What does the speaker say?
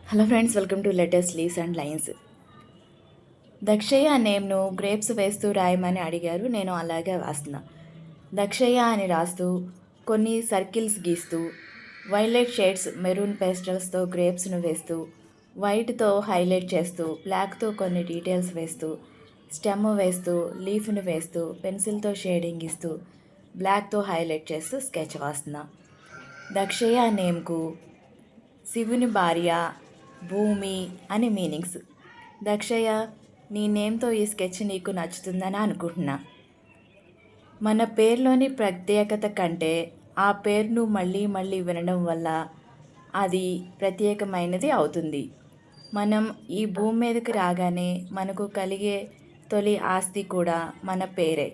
Hello friends, welcome to letters leaves and lines. Dakshayya నేమ్ను grapes వేస్తూ రాయమని అడిగారు. నేను అలాగే రాస్తున్నా. దక్షయ్య అని రాస్తూ కొన్ని సర్కిల్స్ గీస్తూ వైలెట్ షేడ్స్ మెరూన్ పేస్టల్స్తో గ్రేప్స్ను వేస్తూ వైట్తో హైలైట్ చేస్తూ బ్లాక్తో కొన్ని డీటెయిల్స్ వేస్తూ స్టెమ్ వేస్తూ లీఫ్ను వేస్తూ పెన్సిల్తో షేడింగ్ ఇస్తూ బ్లాక్తో హైలైట్ చేస్తూ స్కెచ్ వేస్తున్నా. దక్షయ్య నేమ్కు శివుని భార్య, భూమి అని మీనింగ్స్. దక్షయ్య, నీ నేమ్తో ఈ స్కెచ్ నీకు నచ్చుతుందని అనుకుంటున్నా. మన పేరులోని ప్రత్యేకత కంటే ఆ పేరును మళ్ళీ మళ్ళీ వినడం వల్ల అది ప్రత్యేకమైనది అవుతుంది. మనం ఈ భూమి మీదకి రాగానే మనకు కలిగే తొలి ఆస్తి కూడా మన పేరే.